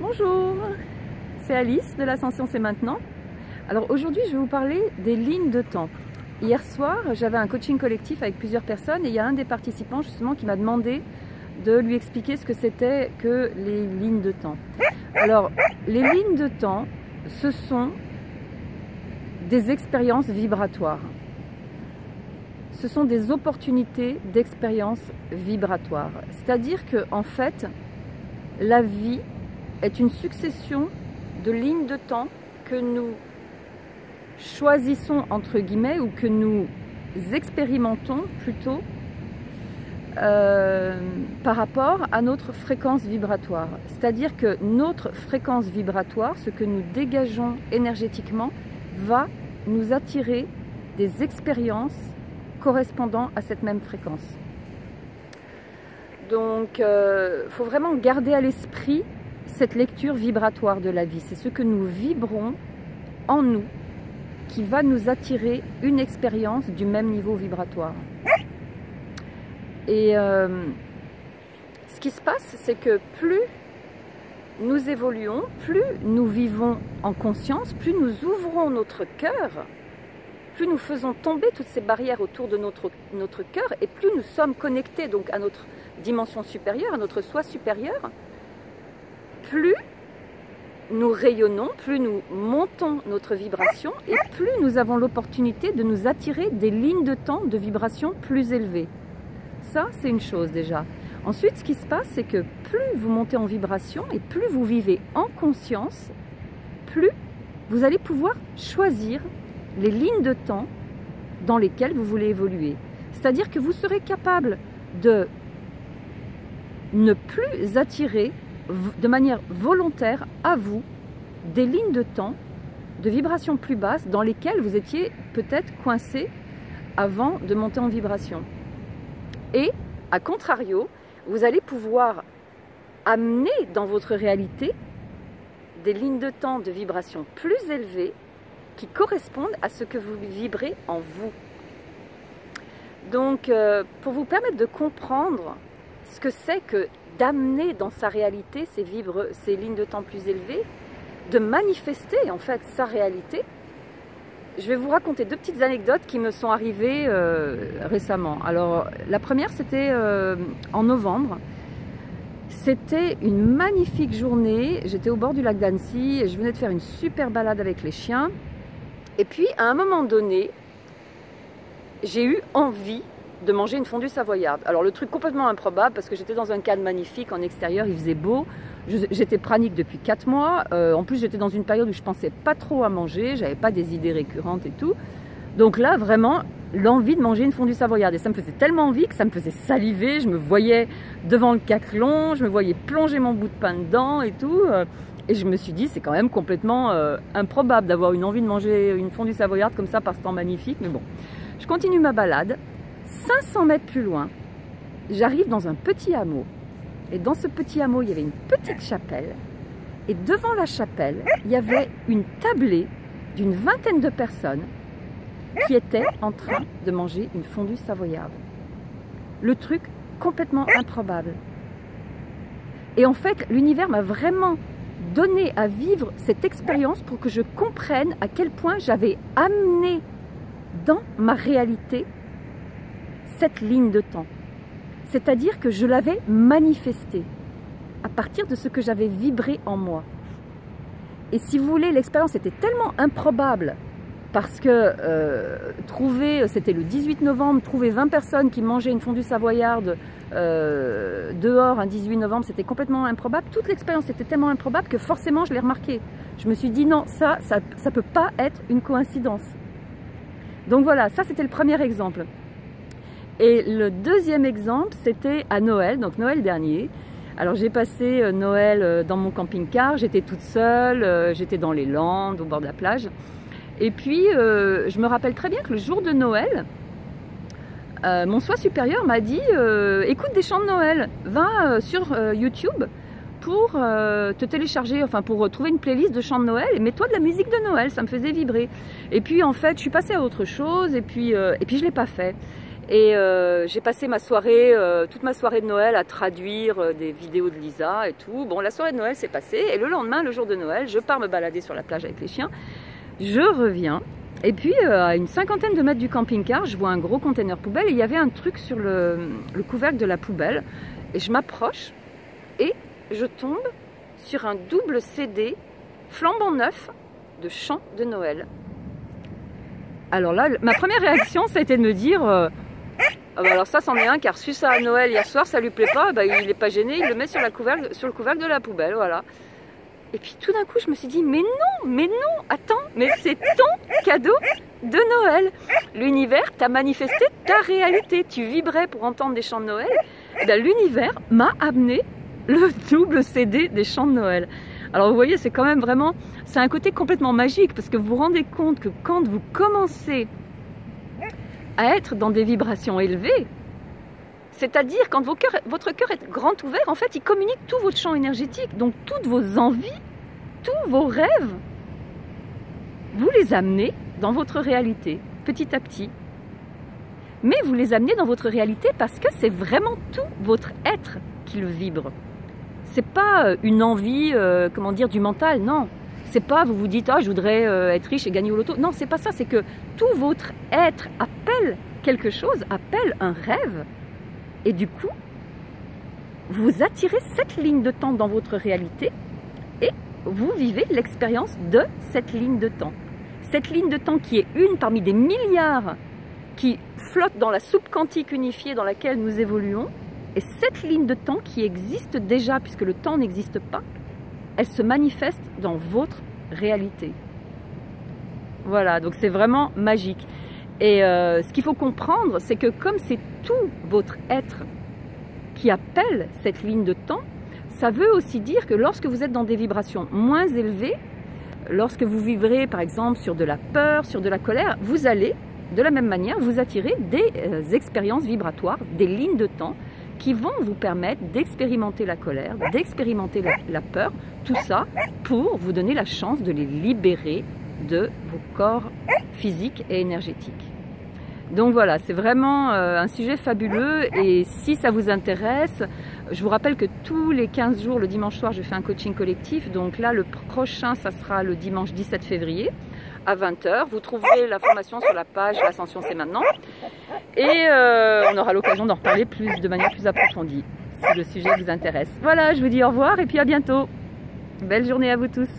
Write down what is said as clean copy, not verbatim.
Bonjour, c'est Alice de l'Ascension c'est maintenant. Alors aujourd'hui je vais vous parler des lignes de temps. Hier soir j'avais un coaching collectif avec plusieurs personnes et il y a un des participants justement qui m'a demandé de lui expliquer ce que c'était que les lignes de temps. Alors les lignes de temps, ce sont des expériences vibratoires. Ce sont des opportunités d'expériences vibratoires. C'est-à-dire que en fait, la vie est une succession de lignes de temps que nous choisissons entre guillemets ou que nous expérimentons plutôt par rapport à notre fréquence vibratoire. C'est-à-dire que notre fréquence vibratoire, ce que nous dégageons énergétiquement, va nous attirer des expériences correspondant à cette même fréquence. Donc, faut vraiment garder à l'esprit cette lecture vibratoire de la vie. C'est ce que nous vibrons en nous qui va nous attirer une expérience du même niveau vibratoire. Et ce qui se passe, c'est que plus nous évoluons, plus nous vivons en conscience, plus nous ouvrons notre cœur, plus nous faisons tomber toutes ces barrières autour de notre cœur et plus nous sommes connectés donc à notre dimension supérieure, à notre soi supérieur, plus nous rayonnons, plus nous montons notre vibration et plus nous avons l'opportunité de nous attirer des lignes de temps de vibration plus élevées. Ça, c'est une chose déjà. Ensuite, ce qui se passe, c'est que plus vous montez en vibration et plus vous vivez en conscience, plus vous allez pouvoir choisir les lignes de temps dans lesquelles vous voulez évoluer. C'est-à-dire que vous serez capable de ne plus attirer de manière volontaire à vous des lignes de temps de vibration plus basse dans lesquelles vous étiez peut-être coincé avant de monter en vibration. Et, à contrario, vous allez pouvoir amener dans votre réalité des lignes de temps de vibration plus élevées qui correspondent à ce que vous vibrez en vous. Donc, pour vous permettre de comprendre ce que c'est que d'amener dans sa réalité ces lignes de temps plus élevées, de manifester en fait sa réalité, je vais vous raconter deux petites anecdotes qui me sont arrivées récemment. Alors, la première, c'était en novembre. C'était une magnifique journée. J'étais au bord du lac d'Annecy et je venais de faire une super balade avec les chiens. Et puis, à un moment donné, j'ai eu envie de manger une fondue savoyarde. Alors, le truc complètement improbable, parce que j'étais dans un cadre magnifique, en extérieur, il faisait beau. J'étais pranique depuis 4 mois. En plus, j'étais dans une période où je pensais pas trop à manger. J'avais pas des idées récurrentes et tout. Donc là, vraiment, l'envie de manger une fondue savoyarde. Et ça me faisait tellement envie que ça me faisait saliver. Je me voyais devant le caclon, je me voyais plonger mon bout de pain dedans et tout. Et je me suis dit, c'est quand même complètement improbable d'avoir une envie de manger une fondue savoyarde comme ça par ce temps magnifique. Mais bon, je continue ma balade. 500 mètres plus loin, j'arrive dans un petit hameau. Et dans ce petit hameau, il y avait une petite chapelle. Et devant la chapelle, il y avait une tablée d'une vingtaine de personnes qui étaient en train de manger une fondue savoyarde. Le truc complètement improbable. Et en fait, l'univers m'a vraiment donné à vivre cette expérience pour que je comprenne à quel point j'avais amené dans ma réalité cette ligne de temps. C'est-à-dire que je l'avais manifestée à partir de ce que j'avais vibré en moi. Et si vous voulez, l'expérience était tellement improbable parce que c'était le 18 novembre, trouver 20 personnes qui mangeaient une fondue savoyarde dehors un 18 novembre, c'était complètement improbable. Toute l'expérience était tellement improbable que forcément je l'ai remarqué. Je me suis dit non, ça peut pas être une coïncidence. Donc voilà, ça c'était le premier exemple. Et le deuxième exemple, c'était à Noël, donc Noël dernier. Alors j'ai passé Noël dans mon camping-car, j'étais toute seule, j'étais dans les Landes, au bord de la plage. Et puis, je me rappelle très bien que le jour de Noël, mon soi supérieur m'a dit écoute des chants de Noël, va sur YouTube pour te télécharger, enfin pour trouver une playlist de chants de Noël et mets-toi de la musique de Noël, ça me faisait vibrer. Et puis en fait, je suis passée à autre chose et puis je ne l'ai pas fait. Et j'ai passé ma soirée, toute ma soirée de Noël à traduire des vidéos de Lisa et tout. Bon, la soirée de Noël s'est passée et le lendemain, le jour de Noël, je pars me balader sur la plage avec les chiens. Je reviens et puis à une 50aine de mètres du camping-car, je vois un gros container poubelle et il y avait un truc sur le couvercle de la poubelle. Et je m'approche et je tombe sur un double CD flambant neuf de chants de Noël. Alors là, ma première réaction, ça a été de me dire ah bah alors ça, c'en est un qui a reçu ça à Noël hier soir, ça lui plaît pas, bah il n'est pas gêné, il le met sur le couvercle de la poubelle, voilà. Et puis tout d'un coup, je me suis dit, mais non, attends, mais c'est ton cadeau de Noël. L'univers t'a manifesté ta réalité. Tu vibrais pour entendre des chants de Noël. Et bien, l'univers m'a amené le double CD des chants de Noël. Alors vous voyez, c'est quand même vraiment, c'est un côté complètement magique parce que vous vous rendez compte que quand vous commencez à être dans des vibrations élevées, c'est-à-dire quand votre cœur est grand ouvert, en fait, il communique tout votre champ énergétique, donc toutes vos envies, tous vos rêves, vous les amenez dans votre réalité, petit à petit. Mais vous les amenez dans votre réalité parce que c'est vraiment tout votre être qui le vibre. C'est pas une envie, comment dire, du mental, non. C'est pas, vous vous dites, ah, je voudrais être riche et gagner au loto. Non, c'est pas ça, c'est que tout votre être appelle quelque chose, appelle un rêve. Et du coup, vous attirez cette ligne de temps dans votre réalité et vous vivez l'expérience de cette ligne de temps. Cette ligne de temps qui est une parmi des milliards qui flotte dans la soupe quantique unifiée dans laquelle nous évoluons. Et cette ligne de temps qui existe déjà, puisque le temps n'existe pas, elle se manifeste dans votre réalité. Voilà, donc c'est vraiment magique. Et ce qu'il faut comprendre, c'est que comme c'est tout votre être qui appelle cette ligne de temps, ça veut aussi dire que lorsque vous êtes dans des vibrations moins élevées, lorsque vous vivrez par exemple sur de la peur, sur de la colère, vous allez de la même manière vous attirer des expériences vibratoires, des lignes de temps qui vont vous permettre d'expérimenter la colère, d'expérimenter la peur, tout ça pour vous donner la chance de les libérer de vos corps physiques et énergétiques. Donc voilà, c'est vraiment un sujet fabuleux et si ça vous intéresse, je vous rappelle que tous les 15 jours, le dimanche soir, je fais un coaching collectif. Donc là, le prochain, ça sera le dimanche 17 février à 20 h. Vous trouverez l'information sur la page L'Ascension c'est maintenant. Et on aura l'occasion d'en reparler de manière plus approfondie si le sujet vous intéresse. Voilà, je vous dis au revoir et puis à bientôt. Belle journée à vous tous.